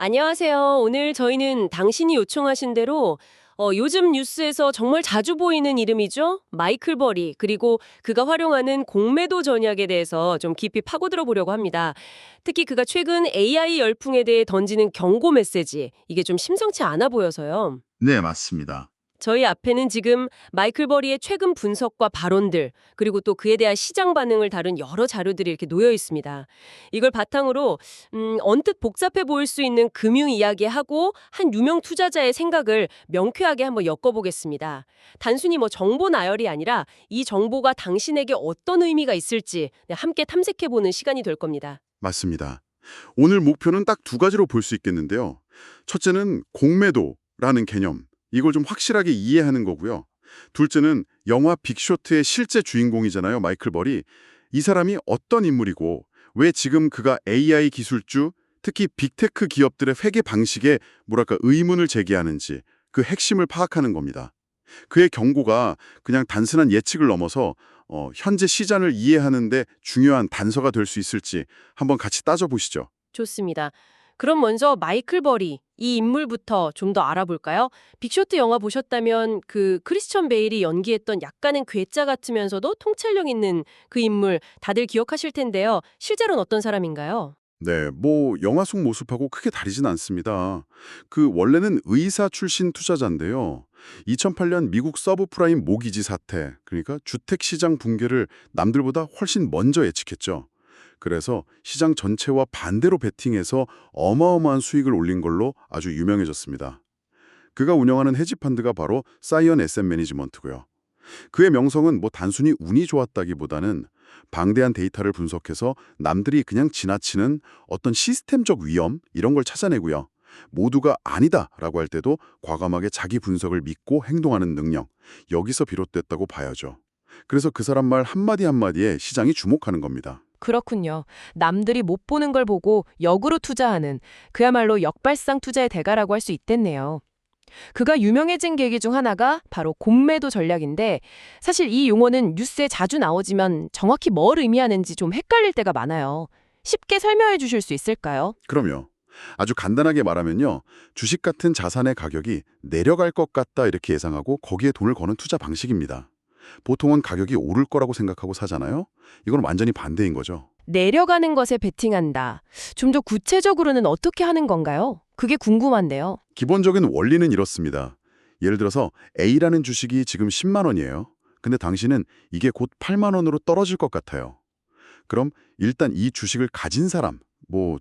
안녕하세요. 오늘 저희는 당신이 요청하신 대로 요즘 뉴스에서 정말 자주 보이는 이름이죠. 마이클 버리, 그리고 그가 활용하는 공매도 전략에 대해서 좀 깊이 파고들어 보려고 합니다. 특히 그가 최근 AI 열풍에 대해 던지는 경고 메시지, 이게 좀 심상치 않아 보여서요. 네, 맞습니다. 저희 앞에는 지금 마이클 버리의 최근 분석과 발언들, 그리고 또 그에 대한 시장 반응을 다룬 여러 자료들이 이렇게 놓여 있습니다. 이걸 바탕으로 언뜻 복잡해 보일 수 있는 금융 이야기하고 한 유명 투자자의 생각을 명쾌하게 한번 엮어보겠습니다. 단순히 뭐 정보 나열이 아니라 이 정보가 당신에게 어떤 의미가 있을지 함께 탐색해보는 시간이 될 겁니다. 맞습니다. 오늘 목표는 딱 두 가지로 볼 수 있겠는데요. 첫째는 공매도라는 개념, 이걸 좀 확실하게 이해하는 거고요. 둘째는 영화 빅쇼트의 실제 주인공이잖아요, 마이클 벌이. 이 사람이 어떤 인물이고 왜 지금 그가 AI 기술주, 특히 빅테크 기업들의 회계 방식에 뭐랄까 의문을 제기하는지 그 핵심을 파악하는 겁니다. 그의 경고가 그냥 단순한 예측을 넘어서 현재 시장을 이해하는 데 중요한 단서가 될 수 있을지 한번 같이 따져보시죠. 좋습니다. 그럼 먼저 마이클 버리, 이 인물부터 좀 더 알아볼까요? 빅쇼트 영화 보셨다면 그 크리스천 베일이 연기했던 약간은 괴짜 같으면서도 통찰력 있는 그 인물 다들 기억하실 텐데요. 실제로는 어떤 사람인가요? 네, 영화 속 모습하고 크게 다르진 않습니다. 그 원래는 의사 출신 투자자인데요. 2008년 미국 서브프라임 모기지 사태, 그러니까 주택시장 붕괴를 남들보다 훨씬 먼저 예측했죠. 그래서 시장 전체와 반대로 베팅해서 어마어마한 수익을 올린 걸로 아주 유명해졌습니다. 그가 운영하는 헤지펀드가 바로 사이언 에셋 매니지먼트고요. 그의 명성은 단순히 운이 좋았다기보다는 방대한 데이터를 분석해서 남들이 그냥 지나치는 어떤 시스템적 위험 이런 걸 찾아내고요. 모두가 아니다라고 할 때도 과감하게 자기 분석을 믿고 행동하는 능력, 여기서 비롯됐다고 봐야죠. 그래서 그 사람 말 한마디 한마디에 시장이 주목하는 겁니다. 그렇군요. 남들이 못 보는 걸 보고 역으로 투자하는 그야말로 역발상 투자의 대가라고 할 수 있겠네요. 그가 유명해진 계기 중 하나가 바로 공매도 전략인데 사실 이 용어는 뉴스에 자주 나오지만 정확히 뭘 의미하는지 좀 헷갈릴 때가 많아요. 쉽게 설명해 주실 수 있을까요? 그럼요. 아주 간단하게 말하면요. 주식 같은 자산의 가격이 내려갈 것 같다 이렇게 예상하고 거기에 돈을 거는 투자 방식입니다. 보통은 가격이 오를 거라고 생각하고 사잖아요. 이건 완전히 반대인 거죠. 내려가는 것에 베팅한다. 좀 더 구체적으로는 어떻게 하는 건가요? 그게 궁금한데요. 기본적인 원리는 이렇습니다. 예를 들어서 A라는 주식이 지금 10만 원이에요. 근데 당신은 이게 곧 8만 원으로 떨어질 것 같아요. 그럼 일단 이 주식을 가진 사람,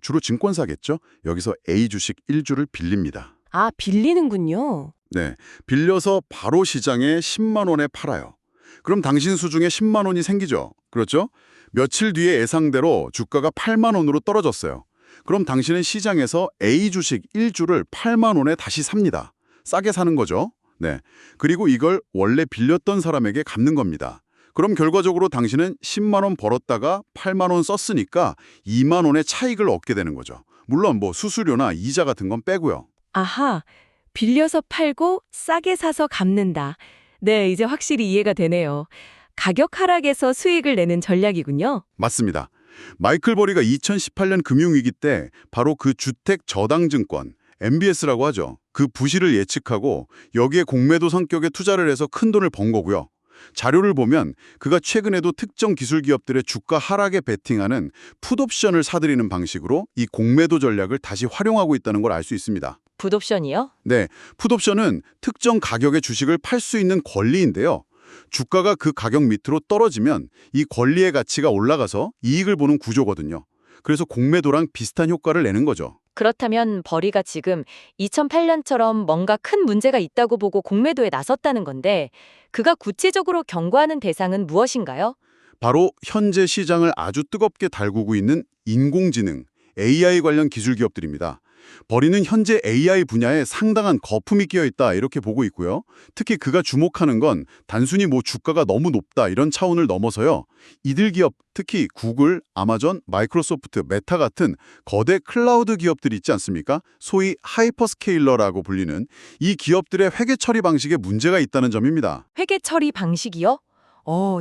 주로 증권사겠죠? 여기서 A 주식 1주를 빌립니다. 아, 빌리는군요. 네, 빌려서 바로 시장에 10만 원에 팔아요. 그럼 당신 수중에 10만 원이 생기죠. 그렇죠? 며칠 뒤에 예상대로 주가가 8만 원으로 떨어졌어요. 그럼 당신은 시장에서 A 주식 1주를 8만 원에 다시 삽니다. 싸게 사는 거죠. 네. 그리고 이걸 원래 빌렸던 사람에게 갚는 겁니다. 그럼 결과적으로 당신은 10만 원 벌었다가 8만 원 썼으니까 2만 원의 차익을 얻게 되는 거죠. 물론 수수료나 이자 같은 건 빼고요. 아하, 빌려서 팔고 싸게 사서 갚는다. 네, 이제 확실히 이해가 되네요. 가격 하락에서 수익을 내는 전략이군요. 맞습니다. 마이클 버리가 2018년 금융위기 때 바로 그 주택 저당증권, MBS라고 하죠. 그 부실을 예측하고 여기에 공매도 성격의 투자를 해서 큰 돈을 번 거고요. 자료를 보면 그가 최근에도 특정 기술 기업들의 주가 하락에 베팅하는 풋옵션을 사들이는 방식으로 이 공매도 전략을 다시 활용하고 있다는 걸 알 수 있습니다. 풋옵션이요? 네, 풋옵션은 특정 가격의 주식을 팔 수 있는 권리인데요. 주가가 그 가격 밑으로 떨어지면 이 권리의 가치가 올라가서 이익을 보는 구조거든요. 그래서 공매도랑 비슷한 효과를 내는 거죠. 그렇다면 버리가 지금 2008년처럼 뭔가 큰 문제가 있다고 보고 공매도에 나섰다는 건데 그가 구체적으로 경고하는 대상은 무엇인가요? 바로 현재 시장을 아주 뜨겁게 달구고 있는 인공지능, AI 관련 기술 기업들입니다. 버리는 현재 AI 분야에 상당한 거품이 끼어 있다 이렇게 보고 있고요. 특히 그가 주목하는 건 단순히 주가가 너무 높다 이런 차원을 넘어서요. 이들 기업, 특히 구글, 아마존, 마이크로소프트, 메타 같은 거대 클라우드 기업들 있지 않습니까? 소위 하이퍼스케일러라고 불리는 이 기업들의 회계 처리 방식에 문제가 있다는 점입니다. 회계 처리 방식이요?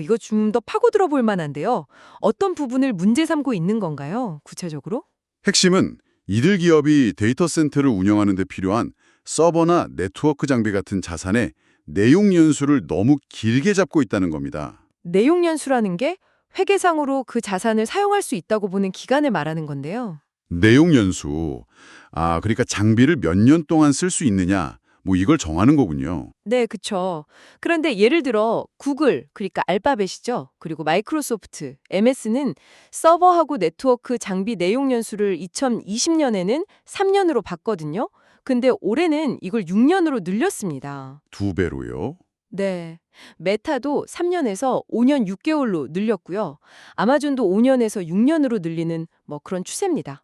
이거 좀 더 파고들어 볼 만한데요. 어떤 부분을 문제 삼고 있는 건가요? 구체적으로? 핵심은 이들 기업이 데이터 센터를 운영하는 데 필요한 서버나 네트워크 장비 같은 자산의 내용 연수를 너무 길게 잡고 있다는 겁니다. 내용 연수라는 게 회계상으로 그 자산을 사용할 수 있다고 보는 기간을 말하는 건데요. 내용 연수. 그러니까 장비를 몇 년 동안 쓸 수 있느냐, 뭐 이걸 정하는 거군요. 네, 그쵸. 그런데 예를 들어 구글, 그러니까 알파벳이죠. 그리고 마이크로소프트, MS는 서버하고 네트워크 장비 내용 연수를 2020년에는 3년으로 봤거든요. 근데 올해는 이걸 6년으로 늘렸습니다. 2배로요? 네. 메타도 3년에서 5년 6개월로 늘렸고요. 아마존도 5년에서 6년으로 늘리는 뭐 그런 추세입니다.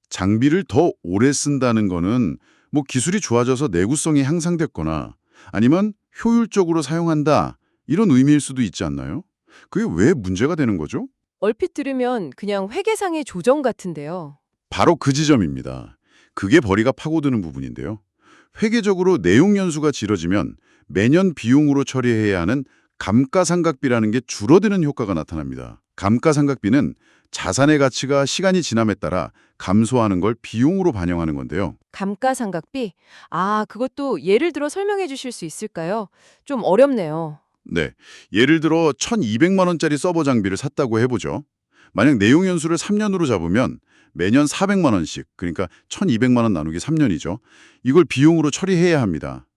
장비를 더 오래 쓴다는 거는 뭐 기술이 좋아져서 내구성이 향상됐거나 아니면 효율적으로 사용한다 이런 의미일 수도 있지 않나요? 그게 왜 문제가 되는 거죠? 얼핏 들으면 그냥 회계상의 조정 같은데요. 바로 그 지점입니다. 그게 벌이가 파고드는 부분인데요. 회계적으로 내용 연수가 길어지면 매년 비용으로 처리해야 하는 감가상각비라는 게 줄어드는 효과가 나타납니다. 감가상각비는 자산의 가치가 시간이 지남에 따라 감소하는 걸 비용으로 반영하는 건데요. 감가상각비? 그것도 예를 들어 설명해 주실 수 있을까요? 좀 어렵네요. 네, 예를 들어 1,200만 원짜리 서버 장비를 샀다고 해보죠. 만약 내용 연수를 3년으로 잡으면 매년 400만 원씩, 그러니까 1,200만 원 나누기 3년이죠. 이걸 비용으로 처리해야 합니다.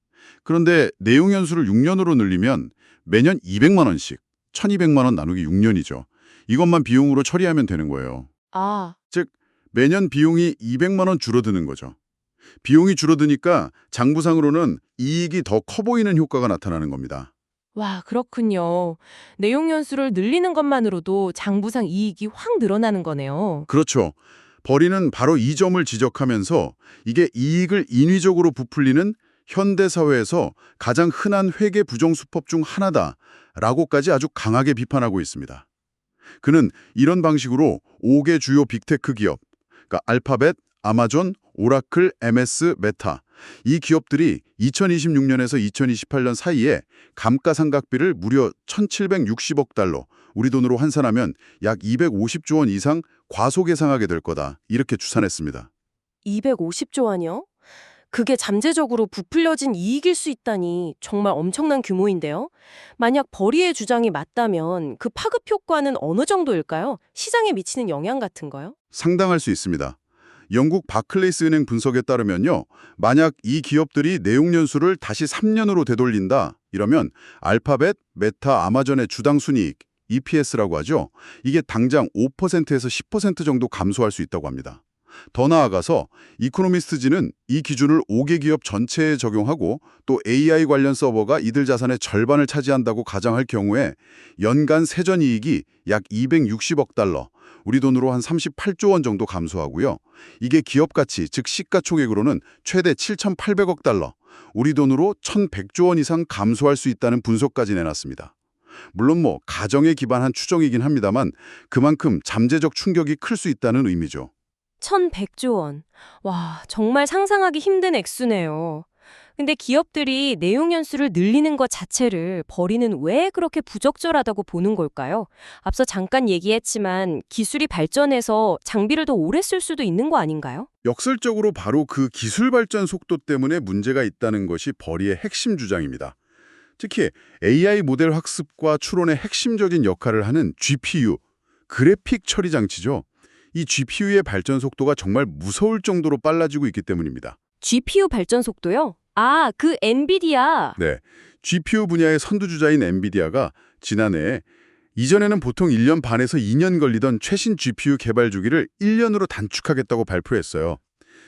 그런데 내용 연수를 6년으로 늘리면 매년 200만 원씩, 1,200만 원 나누기 6년이죠. 이것만 비용으로 처리하면 되는 거예요. 즉, 매년 비용이 200만 원 줄어드는 거죠. 비용이 줄어드니까 장부상으로는 이익이 더 커 보이는 효과가 나타나는 겁니다. 와, 그렇군요. 내용 연수를 늘리는 것만으로도 장부상 이익이 확 늘어나는 거네요. 그렇죠. 벌이는 바로 이 점을 지적하면서 이게 이익을 인위적으로 부풀리는 현대사회에서 가장 흔한 회계 부정수법 중 하나다라고까지 아주 강하게 비판하고 있습니다. 그는 이런 방식으로 5개 주요 빅테크 기업, 그러니까 알파벳, 아마존, 오라클, MS, 메타 이 기업들이 2026년에서 2028년 사이에 감가상각비를 무려 1,760억 달러, 우리 돈으로 환산하면 약 250조 원 이상 과소계상하게 될 거다 이렇게 추산했습니다. 250조 원이요? 그게 잠재적으로 부풀려진 이익일 수 있다니 정말 엄청난 규모인데요. 만약 벌이의 주장이 맞다면 그 파급 효과는 어느 정도일까요? 시장에 미치는 영향 같은 거요? 상당할 수 있습니다. 영국 바클레이스 은행 분석에 따르면요. 만약 이 기업들이 내용 연수를 다시 3년으로 되돌린다 이러면 알파벳, 메타, 아마존의 주당 순이익, EPS라고 하죠. 이게 당장 5%에서 10% 정도 감소할 수 있다고 합니다. 더 나아가서 이코노미스트지는 이 기준을 5개 기업 전체에 적용하고 또 AI 관련 서버가 이들 자산의 절반을 차지한다고 가정할 경우에 연간 세전이익이 약 260억 달러, 우리 돈으로 한 38조 원 정도 감소하고요. 이게 기업 가치, 즉 시가총액으로는 최대 7,800억 달러, 우리 돈으로 1,100조 원 이상 감소할 수 있다는 분석까지 내놨습니다. 물론 가정에 기반한 추정이긴 합니다만 그만큼 잠재적 충격이 클 수 있다는 의미죠. 1,100조 원. 와, 정말 상상하기 힘든 액수네요. 근데 기업들이 내용 연수를 늘리는 것 자체를 벌이는 왜 그렇게 부적절하다고 보는 걸까요? 앞서 잠깐 얘기했지만 기술이 발전해서 장비를 더 오래 쓸 수도 있는 거 아닌가요? 역설적으로 바로 그 기술 발전 속도 때문에 문제가 있다는 것이 벌이의 핵심 주장입니다. 특히 AI 모델 학습과 추론의 핵심적인 역할을 하는 GPU, 그래픽 처리 장치죠. 이 GPU의 발전 속도가 정말 무서울 정도로 빨라지고 있기 때문입니다. GPU 발전 속도요? 그 엔비디아. 네, GPU 분야의 선두주자인 엔비디아가 지난해 이전에는 보통 1년 반에서 2년 걸리던 최신 GPU 개발 주기를 1년으로 단축하겠다고 발표했어요.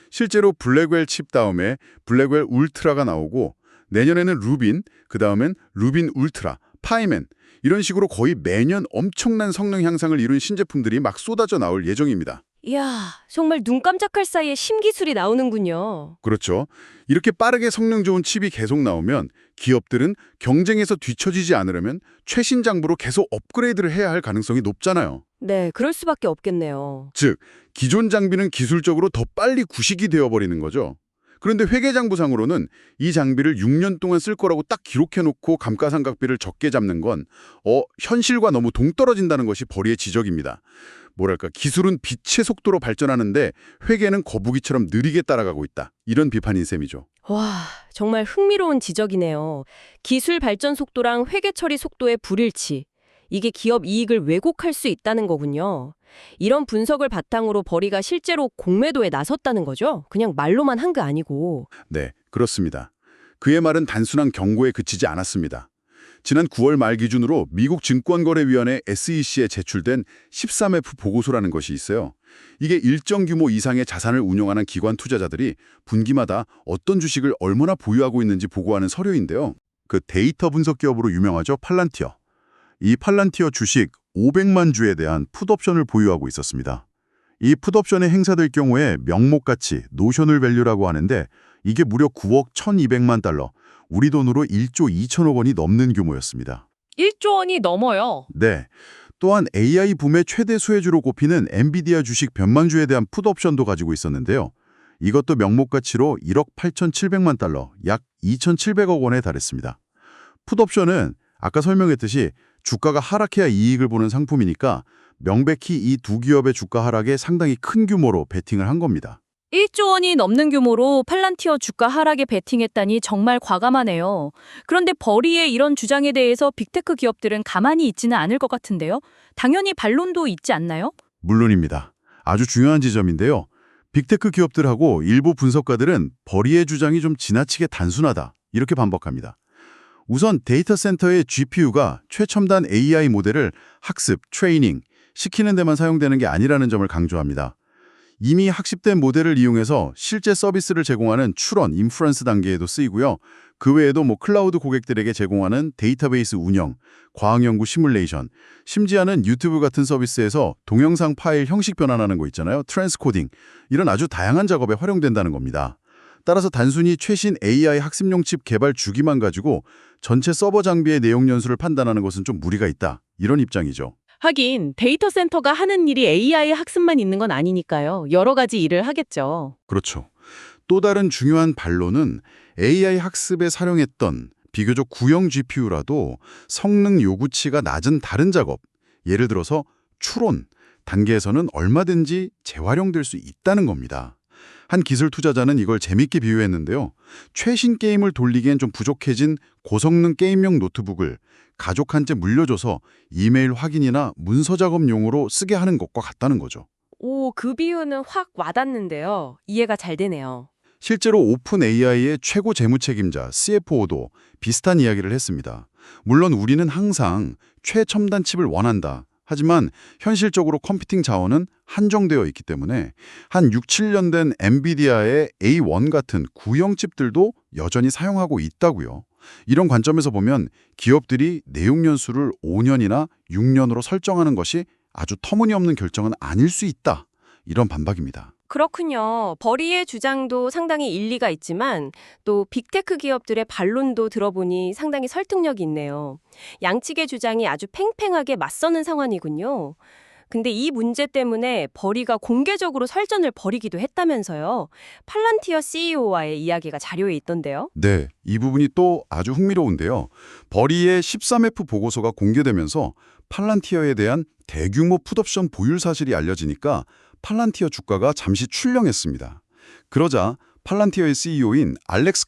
실제로 블랙웰 칩 다음에 블랙웰 울트라가 나오고 내년에는 루빈, 그 다음엔 루빈 울트라, 파이맨 이런 식으로 거의 매년 엄청난 성능 향상을 이룬 신제품들이 막 쏟아져 나올 예정입니다. 이야, 정말 눈 깜짝할 사이에 신기술이 나오는군요. 그렇죠. 이렇게 빠르게 성능 좋은 칩이 계속 나오면 기업들은 경쟁에서 뒤처지지 않으려면 최신 장부로 계속 업그레이드를 해야 할 가능성이 높잖아요. 네, 그럴 수밖에 없겠네요. 즉, 기존 장비는 기술적으로 더 빨리 구식이 되어버리는 거죠. 그런데 회계장부상으로는 이 장비를 6년 동안 쓸 거라고 딱 기록해놓고 감가상각비를 적게 잡는 건 현실과 너무 동떨어진다는 것이 벌이의 지적입니다. 뭐랄까, 기술은 빛의 속도로 발전하는데 회계는 거북이처럼 느리게 따라가고 있다. 이런 비판인 셈이죠. 와, 정말 흥미로운 지적이네요. 기술 발전 속도랑 회계 처리 속도의 불일치. 이게 기업 이익을 왜곡할 수 있다는 거군요. 이런 분석을 바탕으로 벌이가 실제로 공매도에 나섰다는 거죠? 그냥 말로만 한 게 아니고. 네, 그렇습니다. 그의 말은 단순한 경고에 그치지 않았습니다. 지난 9월 말 기준으로 미국 증권거래위원회 SEC에 제출된 13F 보고서라는 것이 있어요. 이게 일정 규모 이상의 자산을 운용하는 기관 투자자들이 분기마다 어떤 주식을 얼마나 보유하고 있는지 보고하는 서류인데요. 그 데이터 분석 기업으로 유명하죠, 팔란티어. 이 팔란티어 주식 500만 주에 대한 풋옵션을 보유하고 있었습니다. 이 풋옵션에 행사될 경우에 명목가치, 노셔널 밸류라고 하는데 이게 무려 9억 1,200만 달러, 우리 돈으로 1조 2천억 원이 넘는 규모였습니다. 1조 원이 넘어요. 네. 또한 AI 붐의 최대 수혜주로 꼽히는 엔비디아 주식 변망주에 대한 풋옵션도 가지고 있었는데요. 이것도 명목가치로 1억 8,700만 달러, 약 2,700억 원에 달했습니다. 풋옵션은 아까 설명했듯이 주가가 하락해야 이익을 보는 상품이니까 명백히 이 두 기업의 주가 하락에 상당히 큰 규모로 베팅을 한 겁니다. 1조 원이 넘는 규모로 팔란티어 주가 하락에 베팅했다니 정말 과감하네요. 그런데 벌이의 이런 주장에 대해서 빅테크 기업들은 가만히 있지는 않을 것 같은데요. 당연히 반론도 있지 않나요? 물론입니다. 아주 중요한 지점인데요. 빅테크 기업들하고 일부 분석가들은 벌이의 주장이 좀 지나치게 단순하다, 이렇게 반박합니다. 우선 데이터 센터의 GPU가 최첨단 AI 모델을 학습, 트레이닝, 시키는 데만 사용되는 게 아니라는 점을 강조합니다. 이미 학습된 모델을 이용해서 실제 서비스를 제공하는 추론, 인프런스 단계에도 쓰이고요. 그 외에도 클라우드 고객들에게 제공하는 데이터베이스 운영, 과학연구 시뮬레이션, 심지어는 유튜브 같은 서비스에서 동영상 파일 형식 변환하는 거 있잖아요. 트랜스코딩, 이런 아주 다양한 작업에 활용된다는 겁니다. 따라서 단순히 최신 AI 학습용 칩 개발 주기만 가지고 전체 서버 장비의 내용 연수를 판단하는 것은 좀 무리가 있다, 이런 입장이죠. 하긴 데이터 센터가 하는 일이 AI 학습만 있는 건 아니니까요. 여러 가지 일을 하겠죠. 그렇죠. 또 다른 중요한 반론은 AI 학습에 사용했던 비교적 구형 GPU라도 성능 요구치가 낮은 다른 작업, 예를 들어서 추론 단계에서는 얼마든지 재활용될 수 있다는 겁니다. 한 기술 투자자는 이걸 재밌게 비유했는데요. 최신 게임을 돌리기엔 좀 부족해진 고성능 게임용 노트북을 가족한테 물려줘서 이메일 확인이나 문서 작업용으로 쓰게 하는 것과 같다는 거죠. 오, 그 비유는 확 와닿는데요. 이해가 잘 되네요. 실제로 오픈 AI의 최고 재무 책임자 CFO도 비슷한 이야기를 했습니다. 물론 우리는 항상 최첨단 칩을 원한다. 하지만 현실적으로 컴퓨팅 자원은 한정되어 있기 때문에 한 6, 7년 된 엔비디아의 A1 같은 구형 칩들도 여전히 사용하고 있다고요. 이런 관점에서 보면 기업들이 내용 연수를 5년이나 6년으로 설정하는 것이 아주 터무니없는 결정은 아닐 수 있다. 이런 반박입니다. 그렇군요. 벌이의 주장도 상당히 일리가 있지만 또 빅테크 기업들의 반론도 들어보니 상당히 설득력이 있네요. 양측의 주장이 아주 팽팽하게 맞서는 상황이군요. 근데 이 문제 때문에 벌이가 공개적으로 설전을 벌이기도 했다면서요. 팔란티어 CEO와의 이야기가 자료에 있던데요. 네, 이 부분이 또 아주 흥미로운데요. 벌이의 13F 보고서가 공개되면서 팔란티어에 대한 대규모 풋옵션 보유 사실이 알려지니까 팔란티어 주가가 잠시 출렁했습니다. 그러자 팔란티어의 CEO인 알렉스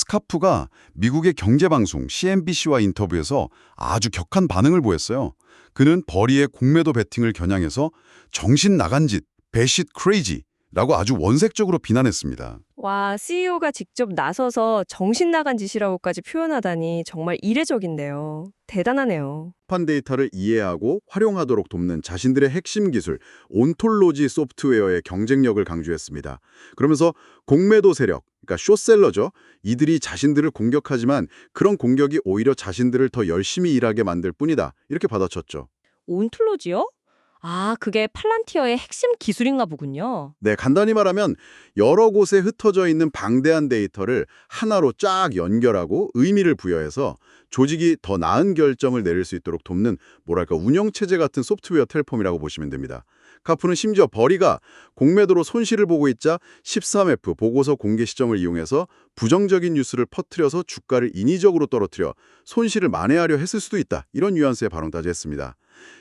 카프가 미국의 경제방송 CNBC와 인터뷰에서 아주 격한 반응을 보였어요. 그는 벌이의 공매도 베팅을 겨냥해서 정신 나간 짓, 배쉿 크레이지라고 아주 원색적으로 비난했습니다. 와, CEO가 직접 나서서 정신 나간 짓이라고까지 표현하다니 정말 이례적인데요. 대단하네요. 판 데이터를 이해하고 활용하도록 돕는 자신들의 핵심 기술, 온톨로지 소프트웨어의 경쟁력을 강조했습니다. 그러면서 공매도 세력, 그러니까 숏셀러죠. 이들이 자신들을 공격하지만 그런 공격이 오히려 자신들을 더 열심히 일하게 만들 뿐이다. 이렇게 받아쳤죠. 온톨로지요? 아, 그게 팔란티어의 핵심 기술인가 보군요. 네, 간단히 말하면 여러 곳에 흩어져 있는 방대한 데이터를 하나로 쫙 연결하고 의미를 부여해서 조직이 더 나은 결정을 내릴 수 있도록 돕는 운영체제 같은 소프트웨어 플랫폼이라고 보시면 됩니다. 카푸는 심지어 버리가 공매도로 손실을 보고 있자 13F 보고서 공개 시점을 이용해서 부정적인 뉴스를 퍼뜨려서 주가를 인위적으로 떨어뜨려 손실을 만회하려 했을 수도 있다. 이런 뉘앙스의 발언까지 했습니다.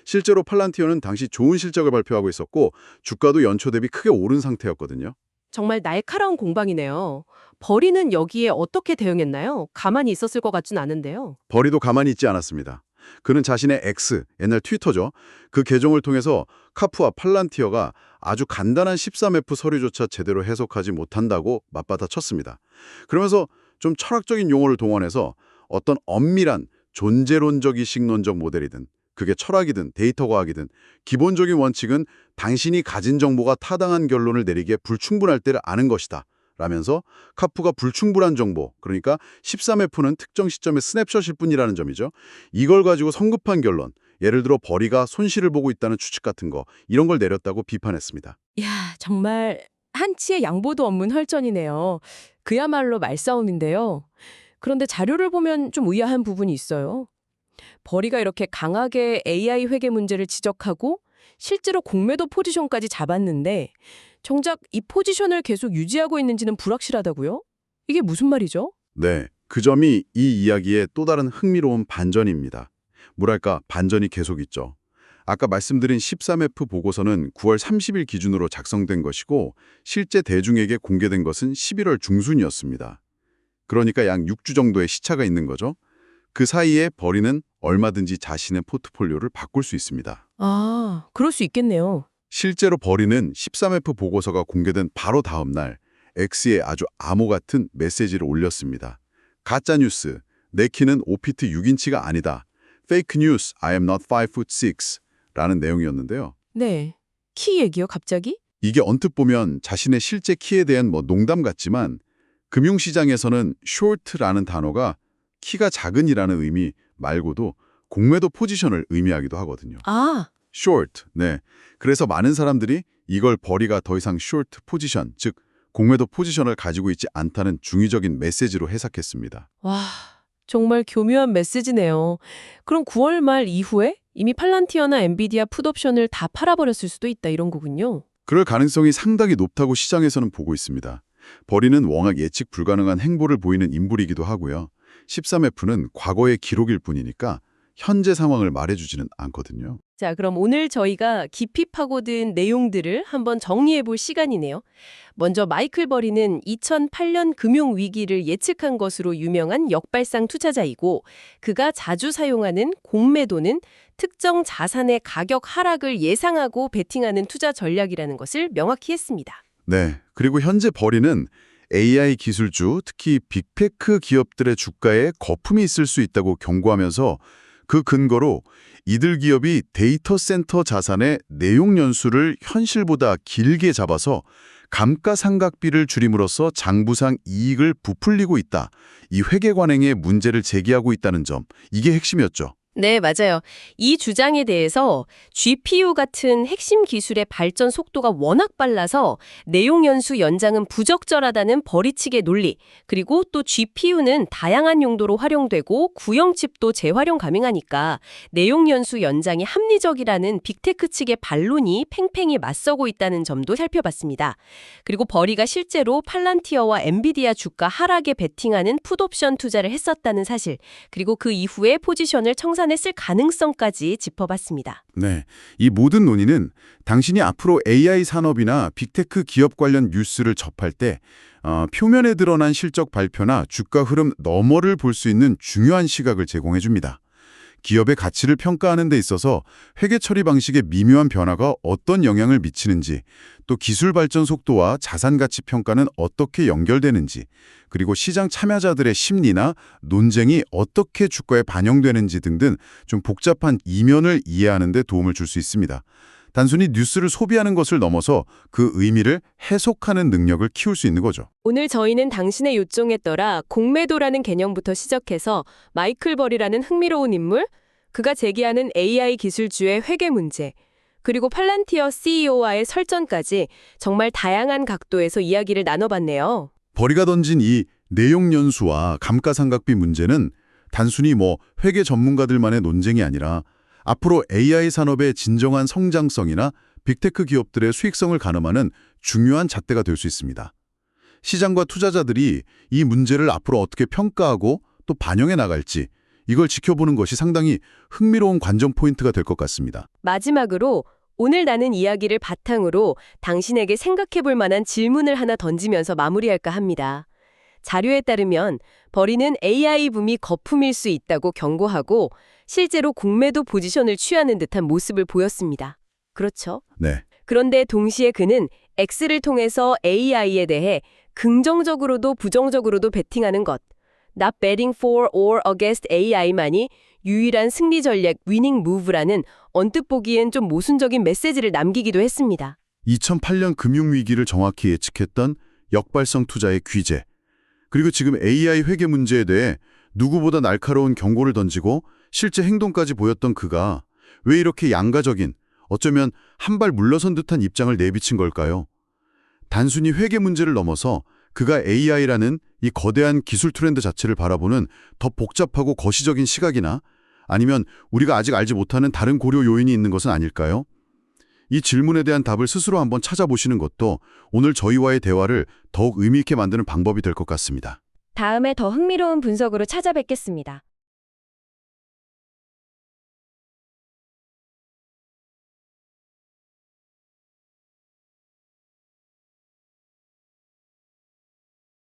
실제로 팔란티어는 당시 좋은 실적을 발표하고 있었고 주가도 연초 대비 크게 오른 상태였거든요. 정말 날카로운 공방이네요. 버리는 여기에 어떻게 대응했나요? 가만히 있었을 것 같진 않은데요. 버리도 가만히 있지 않았습니다. 그는 자신의 X, 옛날 트위터죠. 그 계정을 통해서 카푸와 팔란티어가 아주 간단한 13F 서류조차 제대로 해석하지 못한다고 맞받아 쳤습니다. 그러면서 좀 철학적인 용어를 동원해서 어떤 엄밀한 존재론적 이식론적 모델이든 그게 철학이든 데이터 과학이든 기본적인 원칙은 당신이 가진 정보가 타당한 결론을 내리기에 불충분할 때를 아는 것이다. 라면서 카푸가 불충분한 정보, 그러니까 13F는 특정 시점의 스냅샷일 뿐이라는 점이죠. 이걸 가지고 성급한 결론, 예를 들어 버리가 손실을 보고 있다는 추측 같은 거, 이런 걸 내렸다고 비판했습니다. 이야, 정말 한치의 양보도 없는 혈전이네요. 그야말로 말싸움인데요. 그런데 자료를 보면 좀 의아한 부분이 있어요. 버리가 이렇게 강하게 AI 회계 문제를 지적하고 실제로 공매도 포지션까지 잡았는데 정작 이 포지션을 계속 유지하고 있는지는 불확실하다고요? 이게 무슨 말이죠? 네, 그 점이 이 이야기의 또 다른 흥미로운 반전입니다. 뭐랄까, 반전이 계속 있죠. 아까 말씀드린 13F 보고서는 9월 30일 기준으로 작성된 것이고 실제 대중에게 공개된 것은 11월 중순이었습니다. 그러니까 약 6주 정도의 시차가 있는 거죠. 그 사이에 버리는 얼마든지 자신의 포트폴리오를 바꿀 수 있습니다. 아, 그럴 수 있겠네요. 실제로 버리는 13F 보고서가 공개된 바로 다음 날 X에 아주 암호 같은 메시지를 올렸습니다. 가짜뉴스, 내 키는 5피트 6인치가 아니다. Fake news, I am not 5'6" 라는 내용이었는데요. 네. 키 얘기요, 갑자기? 이게 언뜻 보면 자신의 실제 키에 대한 농담 같지만 금융시장에서는 short라는 단어가 키가 작은이라는 의미 말고도 공매도 포지션을 의미하기도 하거든요. 아, short, 네. 그래서 많은 사람들이 이걸 버리가 더 이상 short 포지션, 즉 공매도 포지션을 가지고 있지 않다는 중의적인 메시지로 해석했습니다. 와, 정말 교묘한 메시지네요. 그럼 9월 말 이후에 이미 팔란티어나 엔비디아 풋옵션을 다 팔아버렸을 수도 있다 이런 거군요. 그럴 가능성이 상당히 높다고 시장에서는 보고 있습니다. 버리는 워낙 예측 불가능한 행보를 보이는 인물이기도 하고요. 13F는 과거의 기록일 뿐이니까 현재 상황을 말해주지는 않거든요. 자, 그럼 오늘 저희가 깊이 파고든 내용들을 한번 정리해 볼 시간이네요. 먼저 마이클 버리는 2008년 금융위기를 예측한 것으로 유명한 역발상 투자자이고 그가 자주 사용하는 공매도는 특정 자산의 가격 하락을 예상하고 베팅하는 투자 전략이라는 것을 명확히 했습니다. 네, 그리고 현재 버리는 AI 기술주, 특히 빅테크 기업들의 주가에 거품이 있을 수 있다고 경고하면서 그 근거로 이들 기업이 데이터 센터 자산의 내용 연수를 현실보다 길게 잡아서 감가상각비를 줄임으로써 장부상 이익을 부풀리고 있다. 이 회계 관행에 문제를 제기하고 있다는 점, 이게 핵심이었죠. 네, 맞아요. 이 주장에 대해서 GPU 같은 핵심 기술의 발전 속도가 워낙 빨라서 내용 연수 연장은 부적절하다는 버리 측의 논리, 그리고 또 GPU는 다양한 용도로 활용되고 구형칩도 재활용 가능하니까 내용 연수 연장이 합리적이라는 빅테크 측의 반론이 팽팽히 맞서고 있다는 점도 살펴봤습니다. 그리고 버리가 실제로 팔란티어와 엔비디아 주가 하락에 베팅하는 풋옵션 투자를 했었다는 사실, 그리고 그 이후에 포지션을 청산했을 가능성까지 짚어봤습니다. 네, 이 모든 논의는 당신이 앞으로 AI 산업이나 빅테크 기업 관련 뉴스를 접할 때 표면에 드러난 실적 발표나 주가 흐름 너머를 볼 수 있는 중요한 시각을 제공해 줍니다. 기업의 가치를 평가하는 데 있어서 회계 처리 방식의 미묘한 변화가 어떤 영향을 미치는지, 또 기술 발전 속도와 자산 가치 평가는 어떻게 연결되는지, 그리고 시장 참여자들의 심리나 논쟁이 어떻게 주가에 반영되는지 등등 좀 복잡한 이면을 이해하는 데 도움을 줄 수 있습니다. 단순히 뉴스를 소비하는 것을 넘어서 그 의미를 해석하는 능력을 키울 수 있는 거죠. 오늘 저희는 당신의 요청에 따라 공매도라는 개념부터 시작해서 마이클 버리라는 흥미로운 인물, 그가 제기하는 AI 기술주의 회계 문제, 그리고 팔란티어 CEO와의 설전까지 정말 다양한 각도에서 이야기를 나눠봤네요. 버리가 던진 이 내용 연수와 감가상각비 문제는 단순히 회계 전문가들만의 논쟁이 아니라 앞으로 AI 산업의 진정한 성장성이나 빅테크 기업들의 수익성을 가늠하는 중요한 잣대가 될 수 있습니다. 시장과 투자자들이 이 문제를 앞으로 어떻게 평가하고 또 반영해 나갈지 이걸 지켜보는 것이 상당히 흥미로운 관전 포인트가 될 것 같습니다. 마지막으로 오늘 나눈 이야기를 바탕으로 당신에게 생각해 볼 만한 질문을 하나 던지면서 마무리할까 합니다. 자료에 따르면 버리는 AI 붐이 거품일 수 있다고 경고하고 실제로 공매도 포지션을 취하는 듯한 모습을 보였습니다. 그렇죠? 네. 그런데 동시에 그는 X를 통해서 AI에 대해 긍정적으로도 부정적으로도 베팅하는 것, not betting for or against AI만이 유일한 승리 전략 winning move라는 언뜻 보기엔 좀 모순적인 메시지를 남기기도 했습니다. 2008년 금융위기를 정확히 예측했던 역발성 투자의 귀재, 그리고 지금 AI 회계 문제에 대해 누구보다 날카로운 경고를 던지고 실제 행동까지 보였던 그가 왜 이렇게 양가적인, 어쩌면 한 발 물러선 듯한 입장을 내비친 걸까요? 단순히 회계 문제를 넘어서 그가 AI라는 이 거대한 기술 트렌드 자체를 바라보는 더 복잡하고 거시적인 시각이나 아니면 우리가 아직 알지 못하는 다른 고려 요인이 있는 것은 아닐까요? 이 질문에 대한 답을 스스로 한번 찾아보시는 것도 오늘 저희와의 대화를 더욱 의미 있게 만드는 방법이 될 것 같습니다. 다음에 더 흥미로운 분석으로 찾아뵙겠습니다.